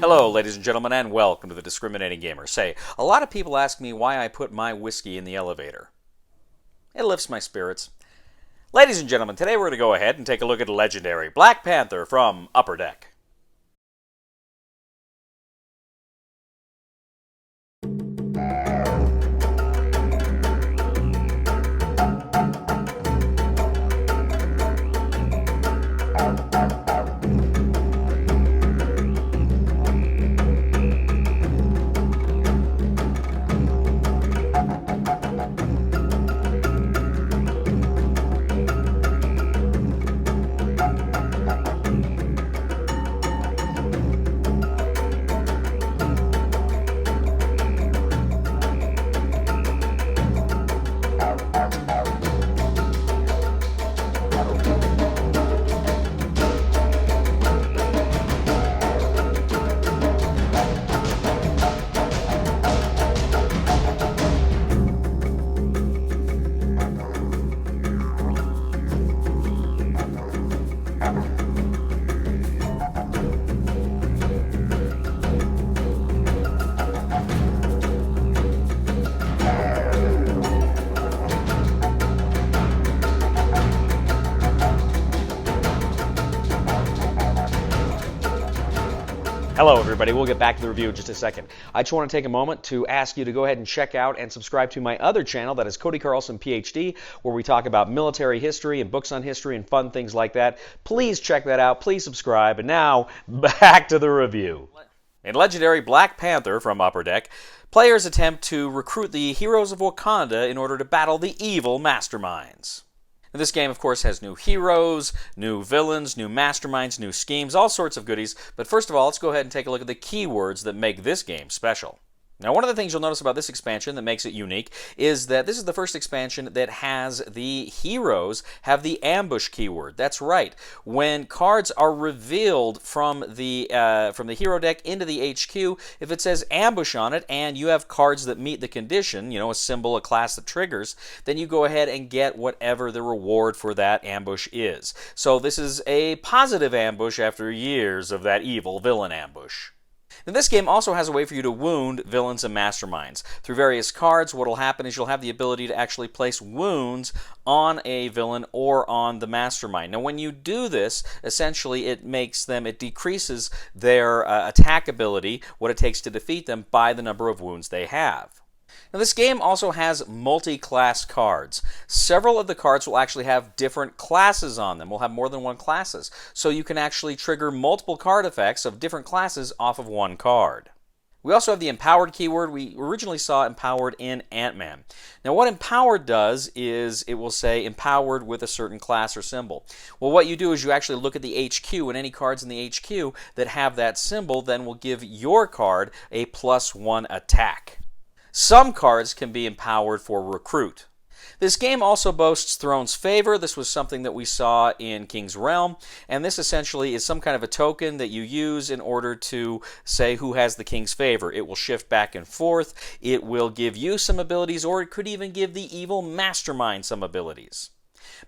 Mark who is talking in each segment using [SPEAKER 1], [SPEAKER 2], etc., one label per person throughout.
[SPEAKER 1] Hello, ladies and gentlemen, and welcome to the Discriminating Gamer. Say, a lot of people ask me why I put my whiskey in the elevator. It lifts my spirits. Ladies and gentlemen, today we're going to go ahead and take a look at legendary Black Panther from Upper Deck. Hello everybody, we'll get back to the review in just a second. I just want to take a moment to ask you to go ahead and check out and subscribe to my other channel, that is Cody Carlson PhD, where we talk about military history and books on history and fun things like that. Please check that out, please subscribe, and now, back to the review. In legendary Black Panther from Upper Deck, players attempt to recruit the heroes of Wakanda in order to battle the evil masterminds. Now, this game, of course, has new heroes, new villains, new masterminds, new schemes, all sorts of goodies. But first of all, let's go ahead and take a look at the keywords that make this game special. Now, one of the things you'll notice about this expansion that makes it unique is that this is the first expansion that has the heroes have the ambush keyword. That's right. When cards are revealed from the hero deck into the HQ, if it says ambush on it and you have cards that meet the condition, you know, a symbol, a class that triggers, then you go ahead and get whatever the reward for that ambush is. So this is a positive ambush after years of that evil villain ambush. Now, this game also has a way for you to wound villains and masterminds. Through various cards, what will happen is you'll have the ability to actually place wounds on a villain or on the mastermind. Now, when you do this, essentially it decreases their attack ability, what it takes to defeat them, by the number of wounds they have. Now, this game also has multi-class cards. Several of the cards will actually have different classes on them. We'll have more than one classes. So you can actually trigger multiple card effects of different classes off of one card. We also have the empowered keyword. We originally saw empowered in Ant-Man. Now, what empowered does is it will say empowered with a certain class or symbol. Well, what you do is you actually look at the HQ, and any cards in the HQ that have that symbol then will give your card a +1 attack. Some cards can be empowered for recruit. This game also boasts Throne's Favor. This was something that we saw in King's Realm, and this essentially is some kind of a token that you use in order to say who has the King's Favor. It will shift back and forth. It will give you some abilities, or it could even give the evil mastermind some abilities.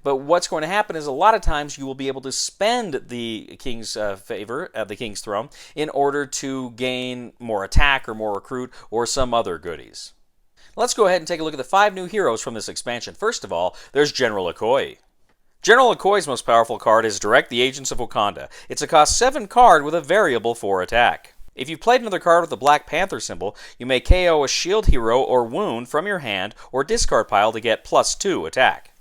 [SPEAKER 1] But what's going to happen is a lot of times you will be able to spend the King's favor, the King's Throne, in order to gain more attack or more recruit or some other goodies. Let's go ahead and take a look at the 5 new heroes from this expansion. First of all, there's General Okoye. General Okoye's most powerful card is Direct the Agents of Wakanda. It's a cost 7 card with a variable 4 attack. If you've played another card with the Black Panther symbol, you may KO a shield hero or wound from your hand or discard pile to get +2 attack.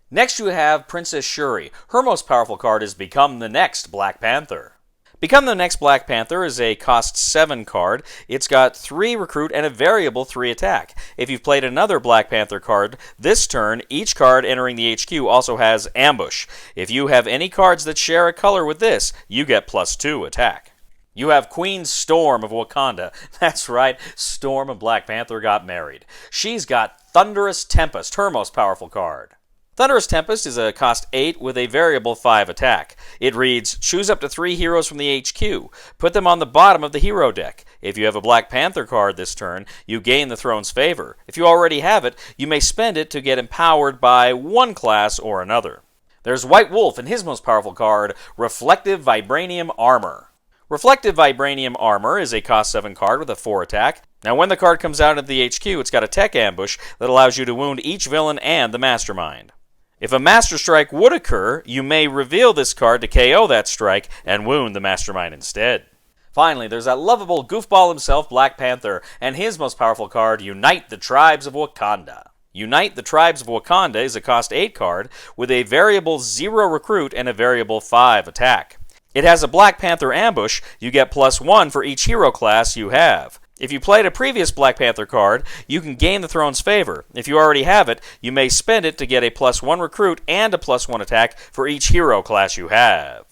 [SPEAKER 1] Next you have Princess Shuri. Her most powerful card is Become the Next Black Panther. Become the Next Black Panther is a cost 7 card. It's got 3 recruit and a variable 3 attack. If you've played another Black Panther card this turn, each card entering the HQ also has ambush. If you have any cards that share a color with this, you get +2 attack. You have Queen Storm of Wakanda. That's right, Storm and Black Panther got married. She's got Thunderous Tempest, her most powerful card. Thunderous Tempest is a cost 8 with a variable 5 attack. It reads, choose up to 3 heroes from the HQ. Put them on the bottom of the hero deck. If you have a Black Panther card this turn, you gain the Throne's Favor. If you already have it, you may spend it to get empowered by one class or another. There's White Wolf and his most powerful card, Reflective Vibranium Armor. Reflective Vibranium Armor is a cost 7 card with a 4 attack. Now when the card comes out of the HQ, it's got a tech ambush that allows you to wound each villain and the mastermind. If a Master Strike would occur, you may reveal this card to KO that strike and wound the mastermind instead. Finally, there's that lovable goofball himself, Black Panther, and his most powerful card, Unite the Tribes of Wakanda. Unite the Tribes of Wakanda is a cost 8 card with a variable 0 recruit and a variable 5 attack. It has a Black Panther ambush. You get +1 for each hero class you have. If you played a previous Black Panther card, you can gain the throne's favor. If you already have it, you may spend it to get a +1 recruit and a +1 attack for each hero class you have.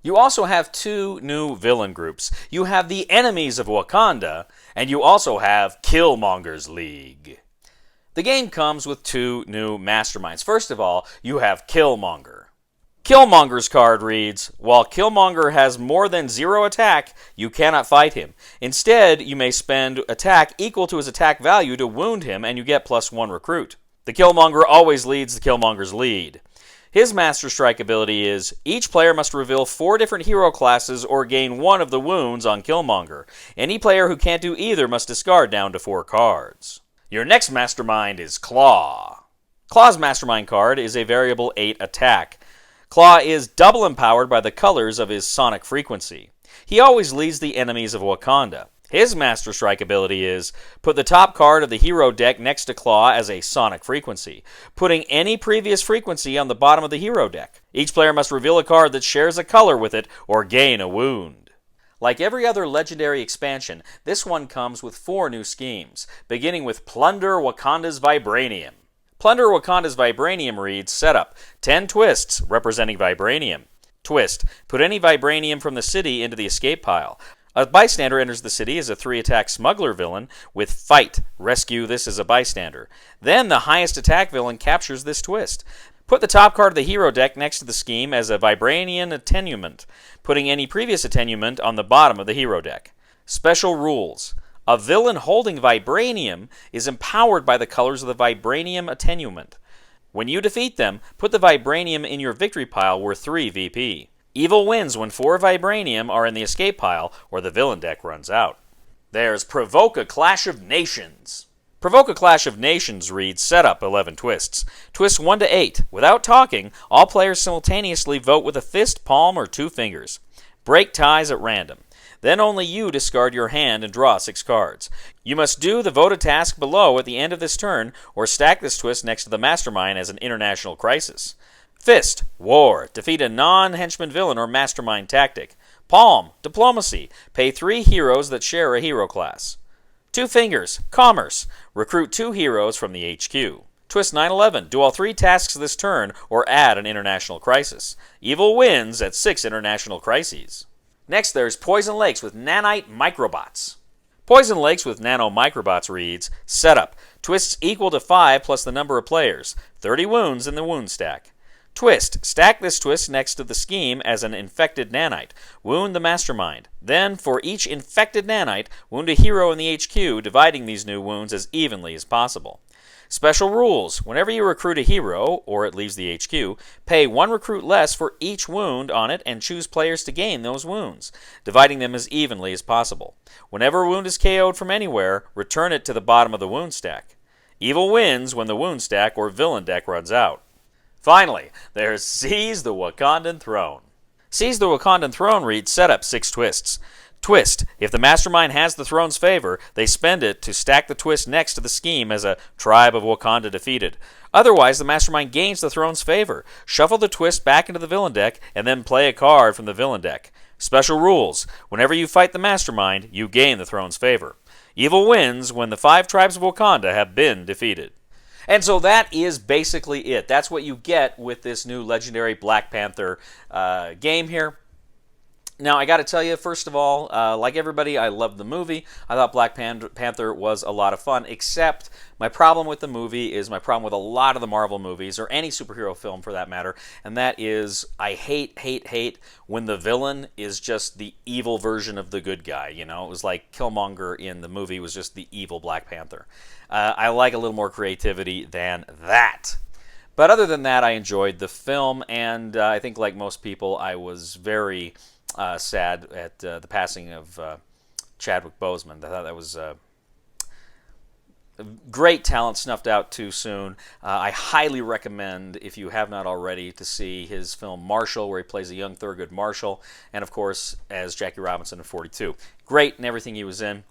[SPEAKER 1] You also have 2 new villain groups. You have the Enemies of Wakanda, and you also have Kill-monger's League. The game comes with 2 new masterminds. First of all, you have Kill-monger. Kill-monger's card reads, while Kill-monger has more than 0 attack, you cannot fight him. Instead, you may spend attack equal to his attack value to wound him, and you get +1 recruit. The Kill-monger always leads the Kill-monger's lead. His Master Strike ability is, each player must reveal 4 different hero classes or gain 1 of the wounds on Kill-monger. Any player who can't do either must discard down to 4 cards. Your next mastermind is Claw. Claw's mastermind card is a variable 8 attack. Claw is double empowered by the colors of his sonic frequency. He always leads the Enemies of Wakanda. His Master Strike ability is, put the top card of the hero deck next to Claw as a sonic frequency, putting any previous frequency on the bottom of the hero deck. Each player must reveal a card that shares a color with it or gain a wound. Like every other legendary expansion, this one comes with 4 new schemes, beginning with Plunder Wakanda's Vibranium. Plunder Wakanda's Vibranium reads, setup, 10 twists representing Vibranium. Twist, put any Vibranium from the city into the escape pile. A bystander enters the city as a 3-attack smuggler villain with Fight. Rescue this as a bystander. Then the highest attack villain captures this twist. Put the top card of the hero deck next to the scheme as a Vibranium attenument, putting any previous attenument on the bottom of the hero deck. Special rules. A villain holding Vibranium is empowered by the colors of the Vibranium attenument. When you defeat them, put the Vibranium in your victory pile worth 3 VP. Evil wins when 4 Vibranium are in the escape pile or the villain deck runs out. There's Provoke a Clash of Nations. Provoke a Clash of Nations reads, setup 11 twists. Twists 1 to 8. Without talking, all players simultaneously vote with a fist, palm, or 2 fingers. Break ties at random. Then only you discard your hand and draw 6 cards. You must do the voted task below at the end of this turn, or stack this twist next to the mastermind as an international crisis. Fist, war, defeat a non-henchman villain or mastermind tactic. Palm, diplomacy, pay 3 heroes that share a hero class. 2 fingers, commerce, recruit 2 heroes from the HQ. Twist 9/11, do all 3 tasks this turn or add an international crisis. Evil wins at 6 international crises. Next, there's Poison Lakes with Nanite Microbots. Poison Lakes with Nano Microbots reads, setup, twists equal to 5 plus the number of players, 30 wounds in the wound stack. Twist, stack this twist next to the scheme as an infected nanite. Wound the mastermind. Then, for each infected nanite, wound a hero in the HQ, dividing these new wounds as evenly as possible. Special rules. Whenever you recruit a hero, or it leaves the HQ, pay 1 recruit less for each wound on it and choose players to gain those wounds, dividing them as evenly as possible. Whenever a wound is KO'd from anywhere, return it to the bottom of the wound stack. Evil wins when the wound stack or villain deck runs out. Finally, there's Seize the Wakandan Throne. Seize the Wakandan Throne reads, setup 6 twists. Twist, if the mastermind has the throne's favor, they spend it to stack the twist next to the scheme as a Tribe of Wakanda defeated. Otherwise, the mastermind gains the throne's favor. Shuffle the twist back into the villain deck, and then play a card from the villain deck. Special rules. Whenever you fight the mastermind, you gain the throne's favor. Evil wins when the 5 tribes of Wakanda have been defeated. And so that is basically it. That's what you get with this new legendary Black Panther game here. Now, I got to tell you, first of all, like everybody, I loved the movie. I thought Black Panther was a lot of fun, except my problem with the movie is my problem with a lot of the Marvel movies, or any superhero film for that matter, and that is I hate when the villain is just the evil version of the good guy. You know, it was like Kill-monger in the movie was just the evil Black Panther. I like a little more creativity than that. But other than that, I enjoyed the film, and I think, like most people, I was very sad at the passing of Chadwick Boseman. I thought that was great talent snuffed out too soon. I highly recommend, if you have not already, to see his film Marshall, where he plays a young Thurgood Marshall, and of course as Jackie Robinson in 42. Great in everything he was in.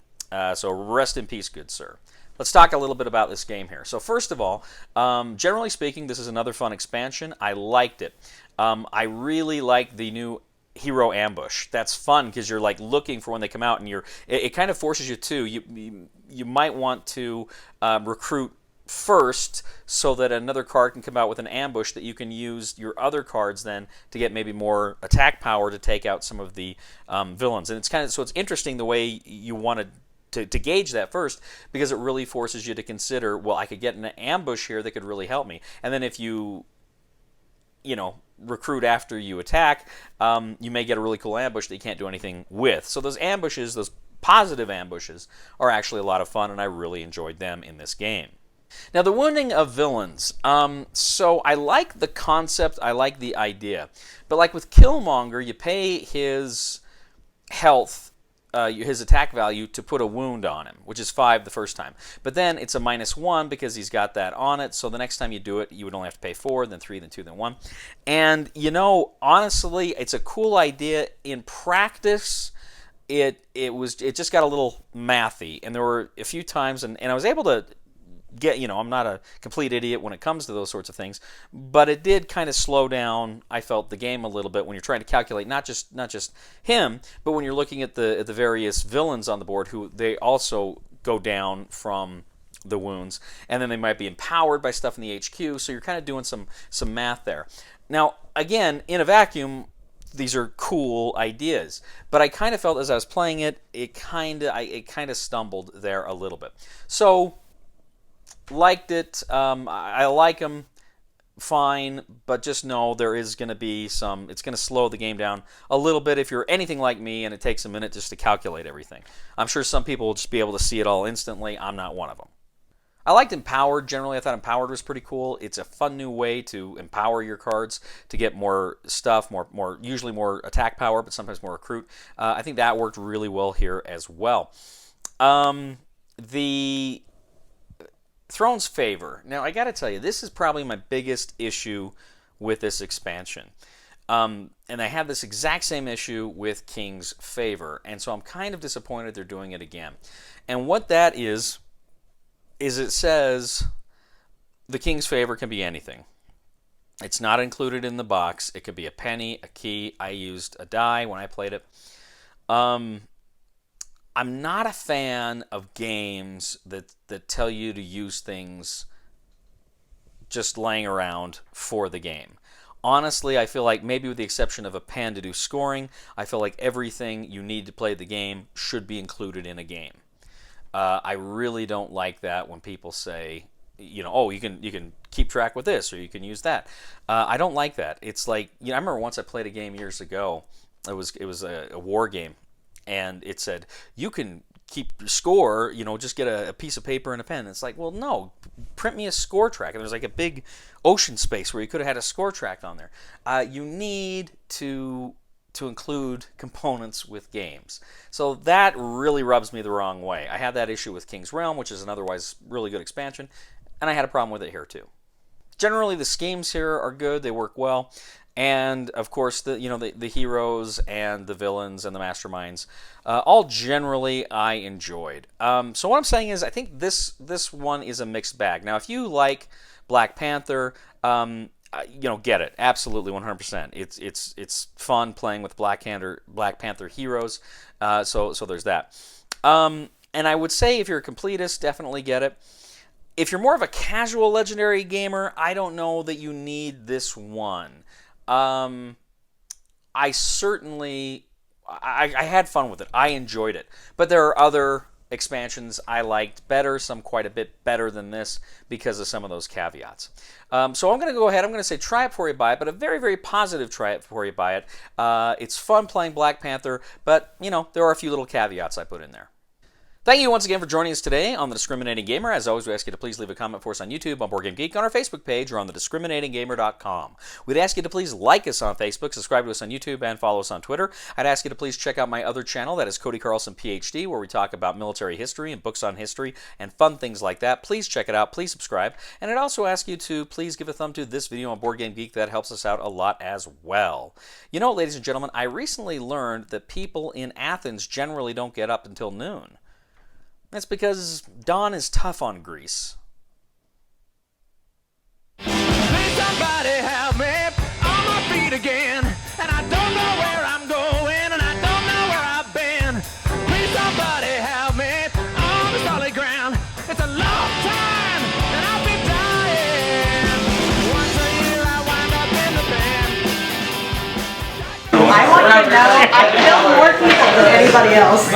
[SPEAKER 1] So rest in peace, good sir. Let's talk a little bit about this game here. So first of all, generally speaking, this is another fun expansion. I liked it. I really like the new hero ambush. That's fun because you're like looking for when they come out, and it kind of forces you to. You might want to recruit first so that another card can come out with an ambush that you can use your other cards then to get maybe more attack power to take out some of the villains. And it's kind of so it's interesting the way you want to gauge that first, because it really forces you to consider, well, I could get an ambush here that could really help me. And then if you recruit after you attack, you may get a really cool ambush that you can't do anything with. So those ambushes, those positive ambushes, are actually a lot of fun, and I really enjoyed them in this game. Now, the wounding of villains. So I like the concept, I like the idea. But like with Kill-monger, you pay his health, his attack value, to put a wound on him, which is 5 the first time. But then it's a -1 because he's got that on it, so the next time you do it, you would only have to pay 4, then 3, then 2, then 1. And, honestly, it's a cool idea. In practice, it just got a little mathy, and there were a few times, and I was able to get, I'm not a complete idiot when it comes to those sorts of things, but it did kind of slow down, I felt, the game a little bit when you're trying to calculate not just him, but when you're looking at the various villains on the board, who they also go down from the wounds, and then they might be empowered by stuff in the HQ, so you're kind of doing some math there. Now, again, in a vacuum, these are cool ideas, but I kind of felt as I was playing it, it kind of stumbled there a little bit. So liked it. I like them fine, but just know there is going to be some, it's going to slow the game down a little bit if you're anything like me and it takes a minute just to calculate everything. I'm sure some people will just be able to see it all instantly. I'm not one of them. I liked Empowered. Generally, I thought Empowered was pretty cool. It's a fun new way to empower your cards to get more stuff, usually more attack power, but sometimes more recruit. I think that worked really well here as well. The Throne's Favor. Now, I got to tell you, this is probably my biggest issue with this expansion. And I have this exact same issue with King's Favor, and so I'm kind of disappointed they're doing it again. And what that is it says the King's Favor can be anything. It's not included in the box. It could be a penny, a key. I used a die when I played it. I'm not a fan of games that tell you to use things just laying around for the game. Honestly, I feel like, maybe with the exception of a pen to do scoring, I feel like everything you need to play the game should be included in a game. I really don't like that when people say, oh, you can keep track with this, or you can use that. I don't like that. It's like, I remember once I played a game years ago. It was a war game. And it said, you can keep your score, just get a piece of paper and a pen. It's like, well, no, print me a score track. And there's like a big ocean space where you could have had a score track on there. You need to include components with games. So that really rubs me the wrong way. I had that issue with King's Realm, which is an otherwise really good expansion, and I had a problem with it here too. Generally, the schemes here are good. They work well. And of course, the heroes and the villains and the masterminds, all generally I enjoyed. So what I'm saying is, I think this one is a mixed bag. Now, if you like Black Panther, get it, absolutely 100%. It's fun playing with Black Panther heroes. So there's that. And I would say if you're a completist, definitely get it. If you're more of a casual Legendary gamer, I don't know that you need this one. I had fun with it. I enjoyed it. But there are other expansions I liked better, some quite a bit better than this because of some of those caveats. So I'm going to go ahead. I'm going to say try it before you buy it, but a very, very positive try it before you buy it. It's fun playing Black Panther, but, there are a few little caveats I put in there. Thank you once again for joining us today on The Discriminating Gamer. As always, we ask you to please leave a comment for us on YouTube, on Board Game Geek, on our Facebook page, or on thediscriminatinggamer.com. We'd ask you to please like us on Facebook, subscribe to us on YouTube, and follow us on Twitter. I'd ask you to please check out my other channel, that is Cody Carlson, PhD, where we talk about military history and books on history and fun things like that. Please check it out. Please subscribe. And I'd also ask you to please give a thumb to this video on Board Game Geek. That helps us out a lot as well. You know, ladies and gentlemen, I recently learned that people in Athens generally don't get up until noon. That's because dawn is tough on Greece.
[SPEAKER 2] Please somebody help me on my feet again, and I don't know where I'm going, and I don't know where I've been. Please somebody help me on the solid ground. It's a long time, and I've been dying. Once a year I wind up in the band.
[SPEAKER 3] I want you to know I kill more people than anybody else.